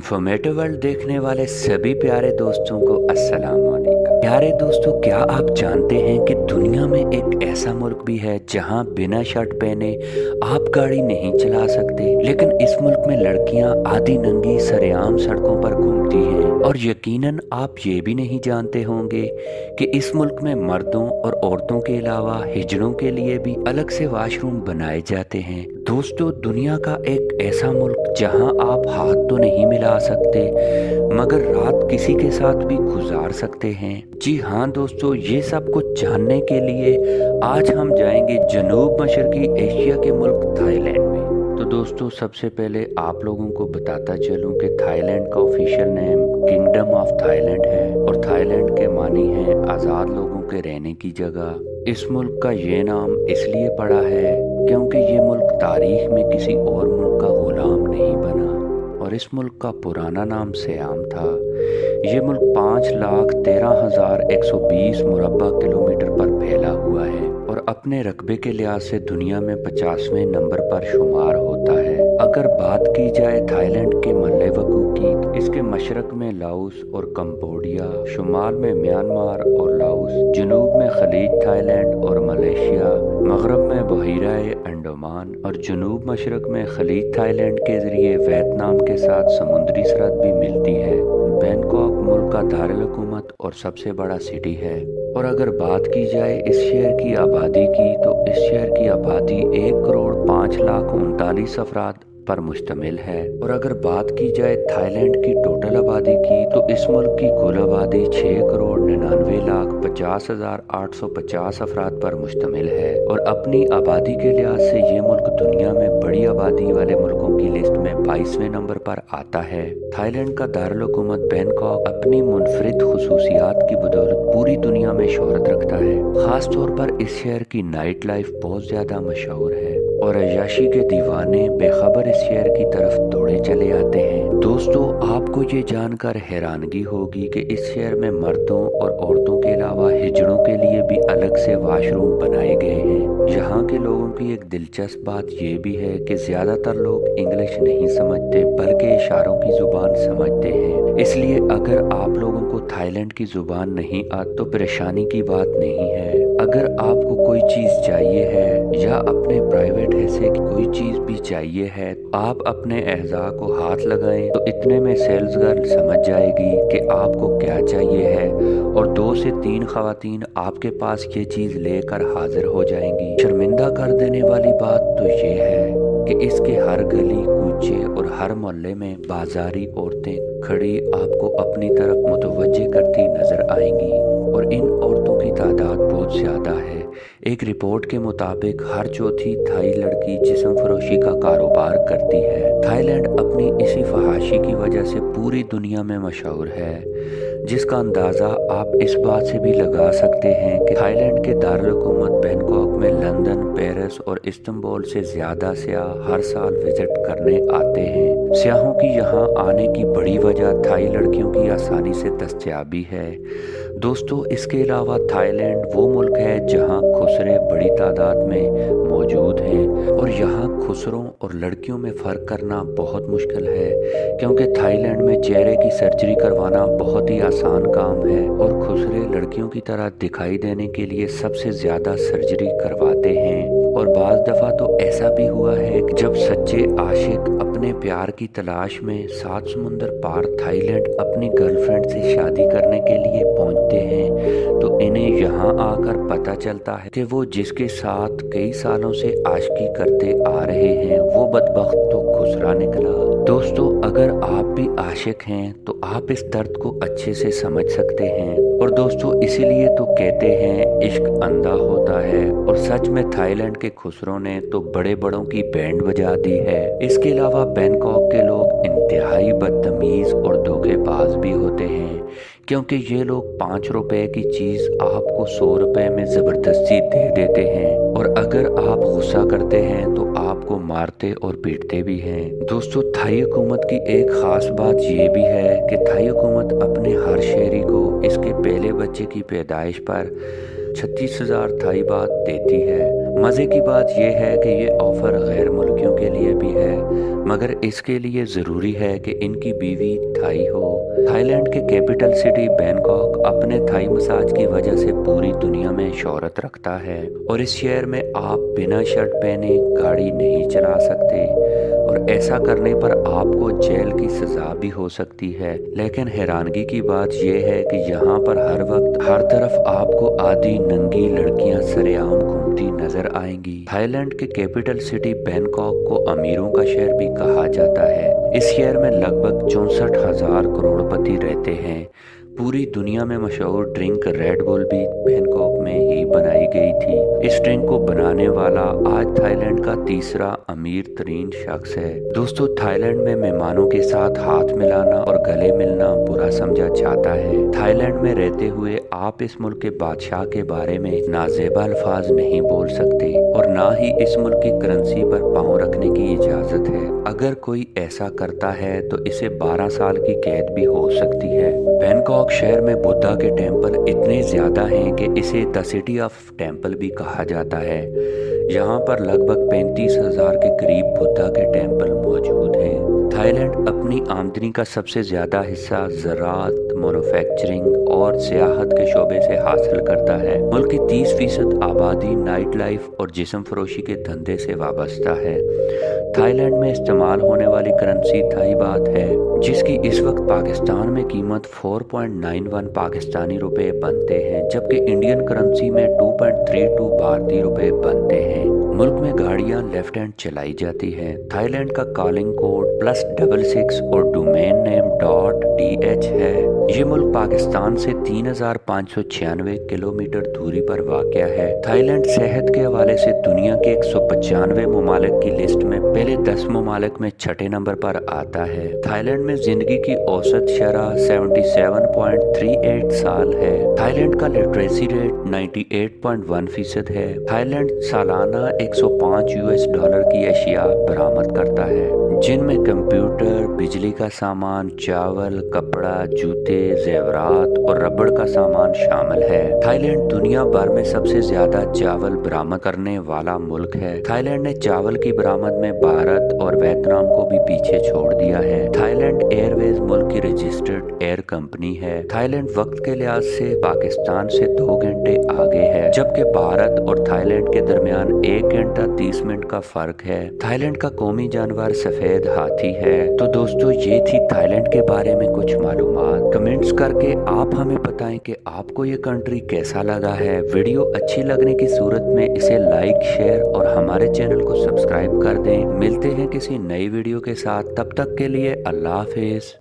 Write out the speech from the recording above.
Informative world देखने वाले सभी प्यारे दोस्तों को अस्सलाम वालेकुम। प्यारे दोस्तों, क्या आप जानते हैं कि दुनिया में एक ऐसा मुल्क भी है जहां बिना शर्ट पहने आप गाड़ी नहीं चला सकते, लेकिन इस मुल्क में लड़कियां आधी नंगी सरेआम सड़कों पर घूमती हैं। और यकीनन आप ये भी नहीं जानते होंगे कि इस मुल्क में मर्दों और औरतों के अलावा हिजड़ों के लिए भी अलग से वॉशरूम बनाए जाते हैं। दोस्तों, दुनिया का एक ऐसा मुल्क जहां आप हाथ तो नहीं मिला सकते मगर रात किसी के साथ भी गुजार सकते हैं। जी हाँ दोस्तों, ये सब कुछ जानने के लिए आज हम जाएंगे जनूब मशरकी एशिया के मुल्क थाईलैंड में। तो दोस्तों, सबसे पहले आप लोगों को बताता चलूं कि थाईलैंड का official name kingdom of Thailand है और थाईलैंड के मानी है आज़ाद लोगों के रहने की जगह। इस मुल्क का ये नाम इसलिए पड़ा है क्योंकि ये मुल्क तारीख में किसी और मुल्क का गुलाम नहीं बना और इस मुल्क का पुराना नाम सियाम था। ये मुल्क 5,13,120 मुरब्बा किलोमीटर पर फैला हुआ है और अपने रकबे के लिहाज से दुनिया में 50वें नंबर पर शुमार होता है। अगर बात की जाए थाईलैंड के मल्ले वकू की, तो इसके मशरक में लाओस और कंबोडिया, शुमाल में म्यांमार और लाओस, जनूब में खलीज थाईलैंड और मलेशिया, मगरब में बहीराए अंडमान और जनूब मशरक में खलीज थाईलैंड के जरिए वियतनाम के साथ समुद्री सरहद भी मिलती है। बैंकॉक मुल्क का दारुल हुकूमत और सबसे बड़ा सिटी है। और अगर बात की जाए इस शहर की आबादी की, तो इस शहर की आबादी 1,05,39,000 अफराद पर मुश्तमिल है। और अगर बात की जाए थाईलैंड की टोटल आबादी की, तो इस मुल्क की कुल आबादी 6,99,50,850 अफराद पर मुश्तमिल है और अपनी आबादी के लिहाज से ये मुल्क दुनिया में बड़ी आबादी वाले मुल्कों की लिस्ट में 22वें नंबर पर आता है। थाईलैंड का दारुल हुकूमत बैंकॉक अपनी मुनफरिद खुसूसियात की बदौलत पूरी दुनिया में शोहरत रखता है। खास तौर पर इस शहर की नाइट लाइफ बहुत ज़्यादा मशहूर है और अय्याशी के दीवाने बेखबर इस शहर की तरफ दौड़े चले आते हैं। दोस्तों, आपको ये जानकर हैरानगी होगी कि इस शहर में मर्दों और औरतों के अलावा हिजड़ों के लिए भी अलग से वॉशरूम बनाए गए हैं। यहाँ के लोगों की एक दिलचस्प बात ये भी है कि ज़्यादातर लोग इंग्लिश नहीं समझते बल्कि इशारों की ज़ुबान समझते हैं। इसलिए अगर आप लोगों को थाईलैंड की ज़ुबान नहीं आती तो परेशानी की बात नहीं है। अगर आपको कोई चीज़ चाहिए है या अपने प्राइवेट हिस्से की कोई चीज़ भी चाहिए है, आप अपने एहज़ा को हाथ लगाएं तो इतने में सेल्स गर्ल समझ जाएगी कि आपको क्या चाहिए है और 2 से 3 खवातीन आपके पास ये चीज़ लेकर हाजिर हो जाएंगी। शर्मिंदा कर देने वाली बात तो ये है कि इसके हर गली कूचे और हर मोहल्ले में बाजारी औरतें खड़ी आपको अपनी तरफ मुतवज्जे करती नजर आएंगी और इन औरतों की तादाद बहुत ज़्यादा है। एक रिपोर्ट के मुताबिक हर चौथी थाई लड़की जिस्म फरोशी का कारोबार करती है। थाईलैंड अपनी इसी फहाशी की वजह से पूरी दुनिया में मशहूर है, जिसका अंदाज़ा आप इस बात से भी लगा सकते हैं कि थाईलैंड के दारुल हुकूमत बैंकॉक में लंदन, पेरिस और इस्तांबुल से ज़्यादा सियाह हर साल विजिट करने आते हैं। सियाहों की यहाँ आने की बड़ी वजह थाई लड़कियों की आसानी से दस्तयाबी है। दोस्तों, इसके अलावा थाईलैंड वो मुल्क है जहाँ खुसरे बड़ी तादाद में मौजूद हैं और यहाँ खुसरों और लड़कियों में फ़र्क करना बहुत मुश्किल है क्योंकि थाईलैंड में चेहरे की सर्जरी करवाना बहुत ही आसान काम है और खुसरे लड़कियों की तरह दिखाई देने के लिए सबसे ज़्यादा सर्जरी करवाते हैं। और बाज़ दफ़ा तो ऐसा भी हुआ है कि जब सच्चे आशिक अपने प्यार की तलाश में 7 समुंदर पार थाईलैंड अपनी गर्लफ्रेंड से शादी करने के लिए पहुंचते हैं तो इन्हें यहाँ आकर पता चलता है कि वो जिसके साथ कई सालों से आशिकी करते आ रहे हैं वो बदबख्त तो खुसरा निकला। दोस्तों, अगर आप भी आशिक हैं तो आप इस दर्द को अच्छे से समझ सकते हैं और दोस्तों इसीलिए तो कहते हैं इश्क अंधा होता है और सच में थाईलैंड के खुसरों ने तो बड़े बड़ों की बैंड बजा दी है। इसके अलावा बैंकॉक के लोग इंतहाई बदतमीज और धोखेबाज भी होते हैं क्योंकि ये लोग 5 रुपए की चीज़ आपको 100 रुपए में ज़बरदस्ती दे देते हैं और अगर आप गुस्सा करते हैं तो आपको मारते और पीटते भी हैं। दोस्तों, थाई हुकूमत की एक ख़ास बात ये भी है कि थाई हुकूमत अपने हर शहरी को इसके पहले बच्चे की पैदाइश पर 36,000 थाई बात देती है। मज़े की बात यह है कि ये ऑफ़र गैर मुल्कियों के लिए भी है, मगर इसके लिए ज़रूरी है कि इनकी बीवी थाई हो। थाईलैंड के कैपिटल सिटी बैंकॉक अपने थाई मसाज की वजह से पूरी दुनिया में शोहरत रखता है, और इस शहर में आप बिना शर्ट पहने गाड़ी नहीं चला सकते, और ऐसा करने पर आपको जेल की सज़ा भी हो सकती है। लेकिन हैरानगी की बात यह है कि यहाँ पर हर वक्त हर तरफ आपको आधी नंगी लड़कियाँ सरेआम घूमती नजर आएंगी। थाईलैंड के कैपिटल सिटी बैंकॉक को अमीरों का शहर भी कहा जाता है। इस शहर में लगभग 64,000 करोड़पति रहते हैं। पूरी दुनिया में मशहूर ड्रिंक रेड बुल भी बैंकॉक में ही बनाई गई थी। इस ड्रिंक को बनाने वाला आज थाईलैंड का तीसरा अमीर तरीन शख्स है। दोस्तों, थाईलैंड में मेहमानों के साथ हाथ मिलाना और गले मिलना बुरा समझा जाता है। थाईलैंड में रहते हुए आप इस मुल्क के बादशाह के बारे में नाजेबा अल्फाज नहीं बोल सकते, और ना ही इस मुल्क की करेंसी पर पाँव रखने की इजाज़त है। अगर कोई ऐसा करता है तो इसे 12 साल की कैद भी हो सकती है। बैंकॉक शहर में बुद्धा के टेम्पल इतने ज़्यादा हैं कि इसे द सिटी ऑफ टेम्पल भी कहा जाता है। यहाँ पर लगभग 35,000 के करीब बुद्धा के टेम्पल मौजूद हैं। थाईलैंड अपनी आमदनी का सबसे ज़्यादा हिस्सा ज़राअत, मैन्युफैक्चरिंग और सियाहत के शोबे से हासिल करता है। मुल्क की 30% आबादी नाइट लाइफ और जिस्म फरोशी के धंधे से वाबस्ता है। थाईलैंड में इस्तेमाल होने वाली करेंसी थाई बात है, जिसकी इस वक्त पाकिस्तान में कीमत 4.91 पाकिस्तानी रुपए बनते हैं, जबकि इंडियन करेंसी में 2.32 भारतीय रुपए बनते हैं। मुल्क में गाड़ियां लेफ्ट हैंड चलाई जाती हैं। थाईलैंड का कॉलिंग कोड +66 और डोमेन नेम .th है। ये मुल्क पाकिस्तान से 3,596 किलोमीटर दूरी पर वाक़या है। थाईलैंड सेहत के हवाले से दुनिया के 195 ममालिक की लिस्ट में पहले 10 ममालिक में छठे नंबर पर आता है। थाईलैंड में जिंदगी की औसत शरह 77.38 साल है। थाईलैंड का लिटरेसी रेट 98.1% है। थाईलैंड सालाना 105 US डॉलर की अशिया बरामद करता है, जिनमें कंप्यूटर, बिजली का सामान, चावल, कपड़ा, जूते, जेवरात और रबड़ का सामान शामिल है। थाईलैंड दुनिया भर में सबसे ज्यादा चावल बरामद करने वाला मुल्क है। थाईलैंड ने चावल की बरामद में भारत और वियतनाम को भी पीछे छोड़ दिया है। थाईलैंड एयरवेज मुल्क की रजिस्टर्ड एयर कंपनी है। थाईलैंड वक्त के लिहाज से पाकिस्तान से 2 घंटे आगे है, जबकि भारत और थाईलैंड के दरमियान 1 घंटा 30 मिनट का फर्क है। थाईलैंड का कौमी जानवर सफेद हाथी है। तो दोस्तों, ये थी थाईलैंड के बारे में कुछ मालूमात। कमेंट्स करके आप हमें बताएं कि आपको ये कंट्री कैसा लगा है। वीडियो अच्छी लगने की सूरत में इसे लाइक, शेयर और हमारे चैनल को सब्सक्राइब कर दें। मिलते हैं किसी नई वीडियो के साथ, तब तक के लिए अल्लाह हाफिज।